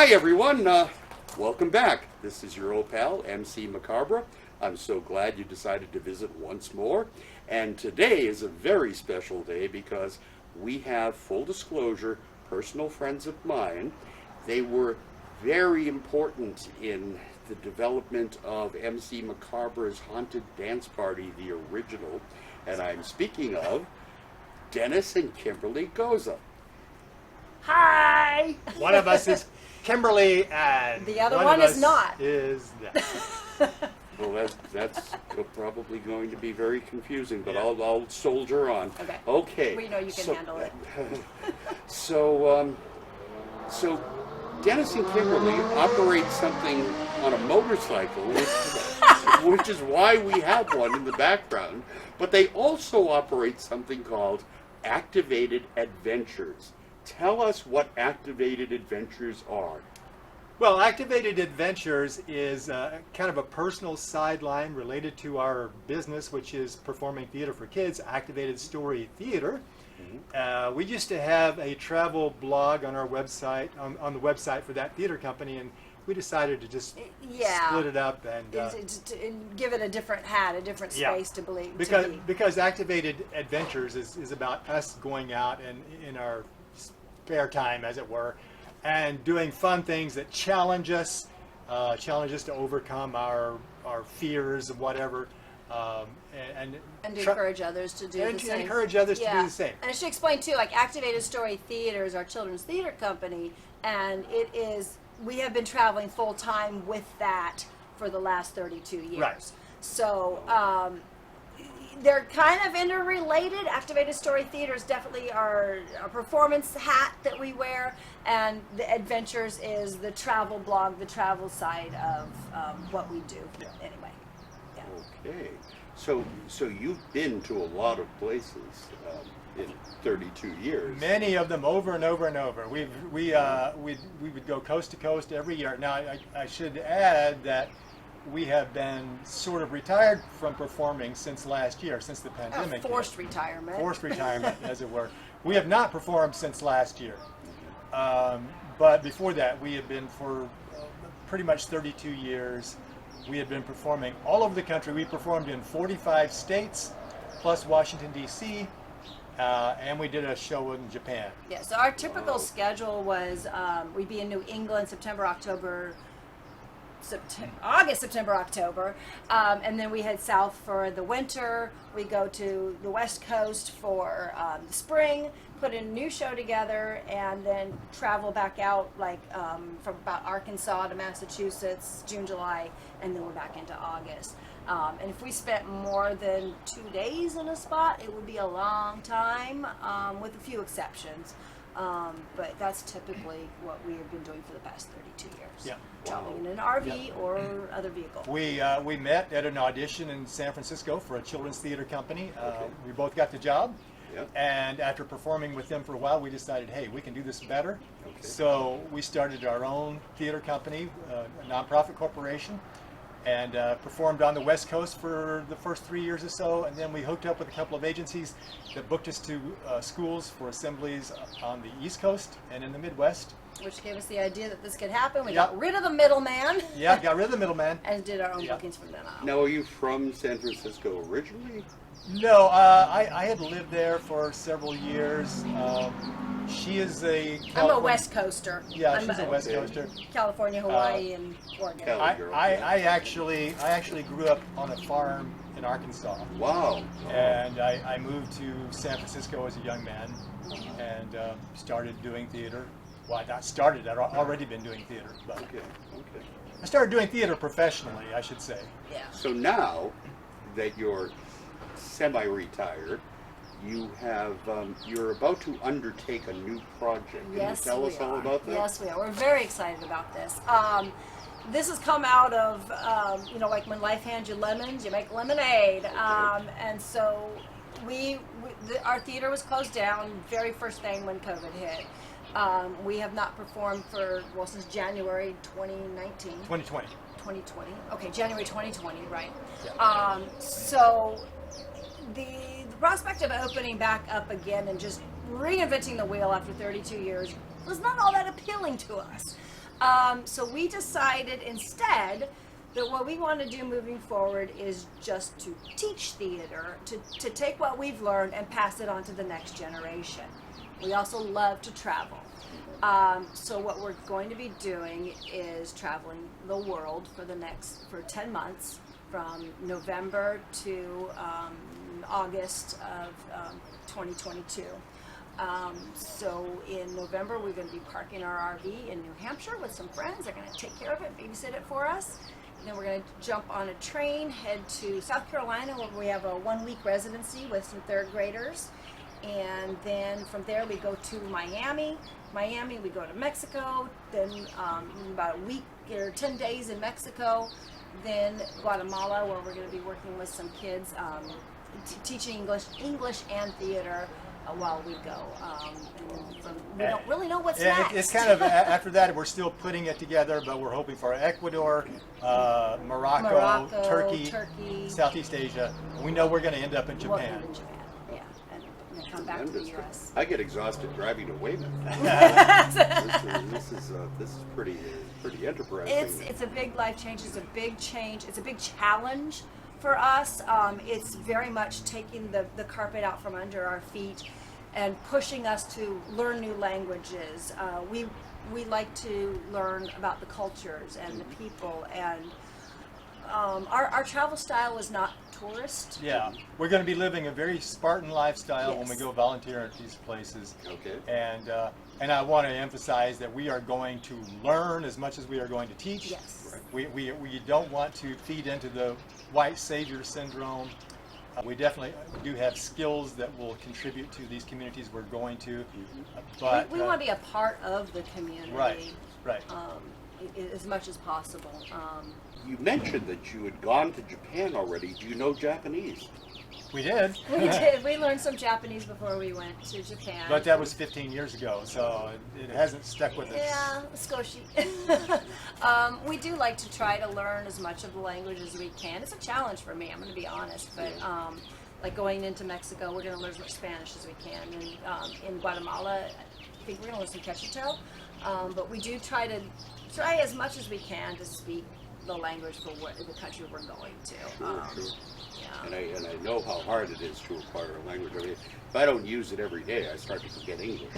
Hi everyone, welcome back. This is your old pal, MC Macabre. I'm so glad you decided to visit once more. And today is a very special day because we have, full disclosure, personal friends of mine. They were very important in the development of MC Macabre's Haunted Dance Party, the original. And I'm speaking of Dennis and Kimberly Goza. Hi! One of us is Kimberly and the other one is not. Is that. Well, that's probably going to be very confusing, but Yeah. I'll soldier on. Okay. We know you can handle it. So Dennis and Kimberly operate something on a motorcycle, which is why we have one in the background. But they also operate something called Activated Adventures. Tell us what Activated Adventures are. Well, Activated Adventures is kind of a personal sideline related to our business, which is performing theater for kids, Activated Story Theater. We used to have a travel blog on our website, on the website for that theater company, and we decided to just split it up and give it a different hat, a different space to believe. Because Activated Adventures is about us going out and in our spare time, as it were, and doing fun things that challenge us to overcome our fears and whatever, and encourage others to do the same. Encourage others to do the same. And I should explain too, like Activated Story Theater is our children's theater company, and we have been traveling full time with that for the last 32 years. Right. So they're kind of interrelated. Activated Story Theater is definitely our performance hat that we wear, and the Adventures is the travel blog, the travel side of what we do. Yeah. Anyway. Yeah. Okay. So you've been to a lot of places in 32 years. Many of them over and over and over. We would go coast to coast every year. Now I should add that we have been sort of retired from performing since last year, since the pandemic. Forced retirement. Forced retirement, as it were. We have not performed since last year. But before that, we had been for pretty much 32 years. We had been performing all over the country. We performed in 45 states, plus Washington, D.C., and we did a show in Japan. Yeah, so our typical schedule was we'd be in New England August, September, October, and then we head south for the winter. We go to the West Coast for the spring, put a new show together, and then travel back out from about Arkansas to Massachusetts, June, July, and then we're back into August. And if we spent more than 2 days in a spot, it would be a long time, with a few exceptions. But that's typically what we have been doing for the past 32 years. Yeah. Traveling in an RV or other vehicle. We met at an audition in San Francisco for a children's theater company. We both got the job. Yep. And after performing with them for a while, we decided, hey, we can do this better. Okay. So we started our own theater company, a nonprofit corporation, and performed on the West Coast for the first 3 years or so. And then we hooked up with a couple of agencies that booked us to schools for assemblies on the East Coast and in the Midwest. Which gave us the idea that this could happen. We got rid of the middleman. Yeah, got rid of the middleman. And did our own bookings from then on. Now, are you from San Francisco originally? No, I had lived there for several years. She is I'm a West Coaster. Yeah, she's a West Coaster. California, Hawaii, and Oregon. I actually grew up on a farm in Arkansas. Wow. And I moved to San Francisco as a young man and started doing theater. Well, not started, I'd already been doing theater. But Okay. I started doing theater professionally, I should say. Yeah. So now that you're semi-retired, you're about to undertake a new project. Can you tell us all about that? Yes, we are. We're very excited about this. This has come out of, like when life hands you lemons, you make lemonade. And so our theater was closed down very first thing when COVID hit. We have not performed since January 2019. 2020. 2020. Okay, January 2020, right. Yeah. So the prospect of opening back up again and just reinventing the wheel after 32 years was not all that appealing to us. So we decided instead that what we want to do moving forward is just to teach theater, to take what we've learned and pass it on to the next generation. We also love to travel. So what we're going to be doing is traveling the world for 10 months, from November to August of 2022. So in November, we're going to be parking our RV in New Hampshire with some friends. They're going to take care of it, babysit it for us. And then we're going to jump on a train, head to South Carolina, where we have a 1-week residency with some 3rd graders. And then from there, we go to Miami. Miami, we go to Mexico. Then about a week or 10 days in Mexico. Then Guatemala, where we're going to be working with some kids, teaching English and theater while we go. We don't really know what's next. It's kind of, after that, we're still putting it together, but we're hoping for Ecuador, Morocco, Turkey, Southeast Asia. We know we're going to end up in Japan. Yeah, and come back to the U.S. I get exhausted driving to Weymouth. This is pretty enterprising. It's a big life change. It's a big change. It's a big challenge for us. It's very much taking the carpet out from under our feet and pushing us to learn new languages. We like to learn about the cultures and the people, and our travel style is not tourist. Yeah, we're going to be living a very Spartan lifestyle when we Yes. go volunteer at these places. Okay. And I want to emphasize that we are going to learn as much as we are going to teach. Yes. We don't want to feed into the white savior syndrome. We definitely do have skills that will contribute to these communities we're going to. But we want to be a part of the community. Right. As much as possible. You mentioned that you had gone to Japan already. Do you know Japanese? We did. We did. We learned some Japanese before we went to Japan. But that was 15 years ago, so it hasn't stuck with us. Yeah, skoshi. We do like to try to learn as much of the language as we can. It's a challenge for me, I'm going to be honest. But like going into Mexico, we're going to learn as much Spanish as we can. And in Guatemala, I think we're going to learn some Quechua. But we do try as much as we can to speak the language for the country we're going to. Sure. Yeah. And I know how hard it is to acquire a language. I mean, if I don't use it every day, I start to forget English.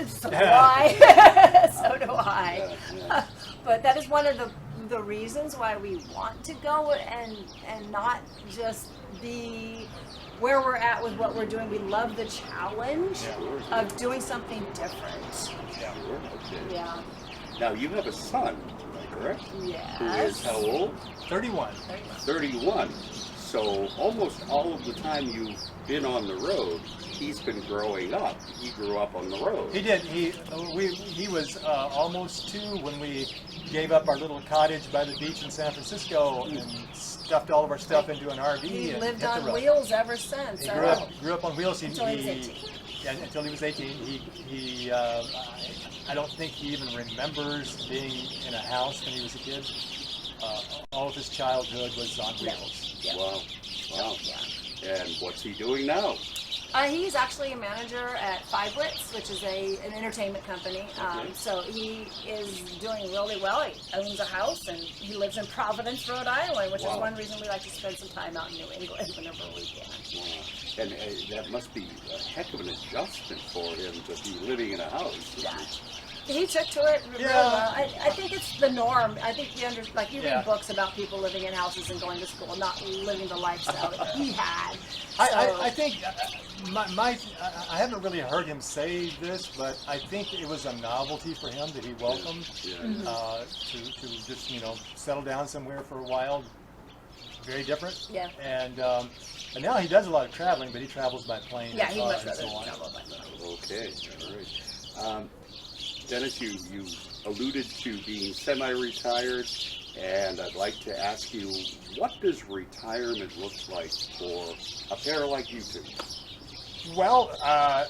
So do I. So do I. Yeah. But that is one of the reasons why we want to go and not just be where we're at with what we're doing. We love the challenge of doing something different. Sure. Okay. Yeah. Now, you have a son, am I correct? Yes. Who is how old? 31. 31. So almost all of the time you've been on the road, he's been growing up. He grew up on the road. He did. He was almost 2 when we gave up our little cottage by the beach in San Francisco and stuffed all of our stuff into an RV. He and lived hit the on road. wheels ever since. He grew up on wheels. Until he was 18. Yeah, until he was 18. He I don't think he even remembers being in a house when he was a kid. All of his childhood was on wheels. Yeah. Wow. Yeah. And what's he doing now? He's actually a manager at Five Wits, which is an entertainment company. Okay. So he is doing really well. He owns a house, and he lives in Providence, Rhode Island, which is one reason we like to spend some time out in New England whenever we can. Wow. And that must be a heck of an adjustment for him to be living in a house. Yeah. He took to it really well. I think it's the norm. I think you read books about people living in houses and going to school, not living the lifestyle that he had. I think I haven't really heard him say this, but I think it was a novelty for him that he welcomed to just settle down somewhere for a while. Very different. Yeah. And now he does a lot of traveling, but he travels by plane. Yeah, and he car much and rather so on. travel by plane. Okay, all right. Dennis, you alluded to being semi-retired, and I'd like to ask you, what does retirement look like for a pair like you two? Well, I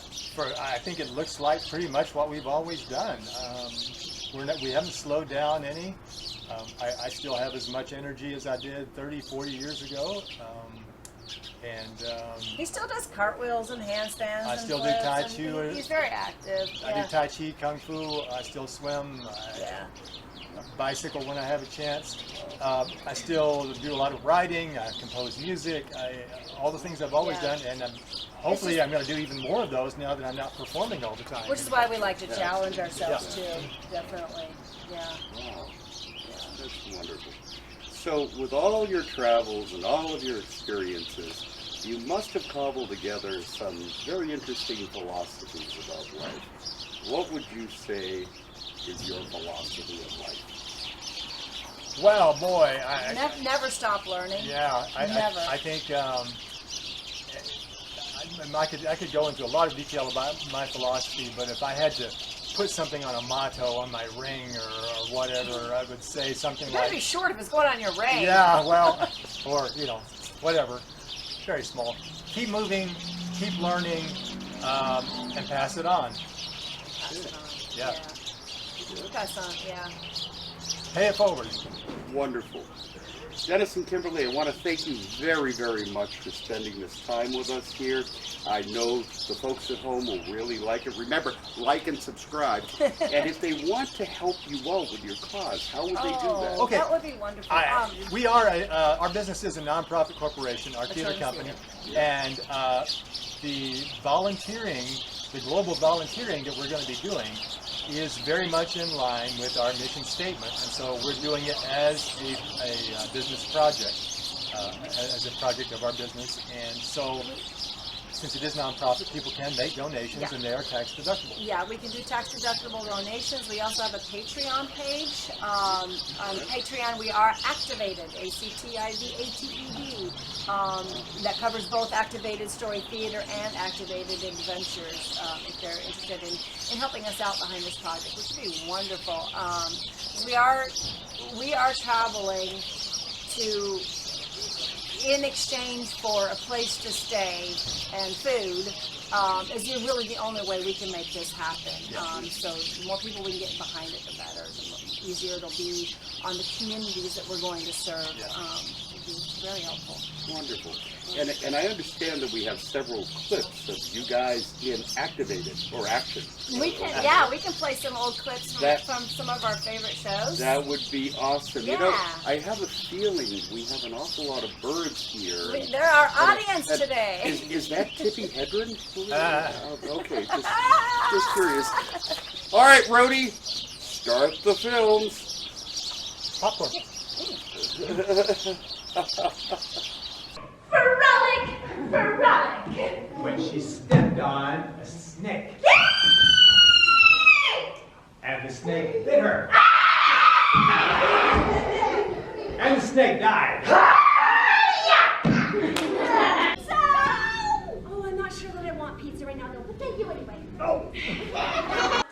think it looks like pretty much what we've always done. We haven't slowed down any. I still have as much energy as I did 30, 40 years ago. He still does cartwheels and handstands. I and still do flips, Tai and Chi. He's very active. I do Tai Chi, Kung Fu. I still swim. bicycle when I have a chance. I still do a lot of writing. I compose music. All the things I've always Yeah. done, and hopefully I'm going to do even more of those now that I'm not performing all the time. Which is why we like to challenge ourselves Yeah. too. Definitely. Yeah. Wow, that's wonderful. So, with all your travels and all of your experiences, you must have cobbled together some very interesting philosophies about life. What would you say is your philosophy of life? Well, boy, Never stop learning. yeah, Never. I think I could go into a lot of detail about my philosophy, but if I had to put something on a motto on my ring or whatever, I would say something It's gotta like, be short if it's going on your ring. yeah, well, or, whatever, very small. Keep moving, keep learning, and pass it on. Yeah. Pass on, yeah. Pay it forward. Wonderful. Dennis and Kimberly, I want to thank you very, very much for spending this time with us here. I know the folks at home will really like it. Remember, like and subscribe. And if they want to help you out with your cause, how would they do that? Okay. That would be wonderful. We are our business is a nonprofit corporation, our theater Attorney company, theater. and the volunteering, the global volunteering that we're going to be doing is very much in line with our mission statement, and so we're doing it as a business project, as a project of our business, and so since it is nonprofit, people can make donations, Yeah. and they are tax deductible. Yeah, we can do tax-deductible donations. We also have a Patreon page. On Patreon, we are activated, ACTIVATED. That covers both activated story theater and activated adventures. If they're interested in helping us out behind this project, which would be wonderful. We are traveling to, in exchange for a place to stay and food, is really the only way we can make this happen. So the more people we can get behind it, the better. The easier it'll be on the communities that we're going to serve. It'll be very helpful. Wonderful. And I understand that we have several clips of you guys in activated or action. We can play some old clips from some of our favorite shows. That would be awesome. You know, Yeah. I have a feeling we have an awful lot of birds here. They're our audience today. Is that Tippi Hedren? Okay, just curious. All right, Rhodey, start the films. Popcorn. Frolic! When she stepped on a snake. And the snake bit her. And the snake died. Oh, I'm not sure that I want pizza right now, though, but thank you anyway. Oh.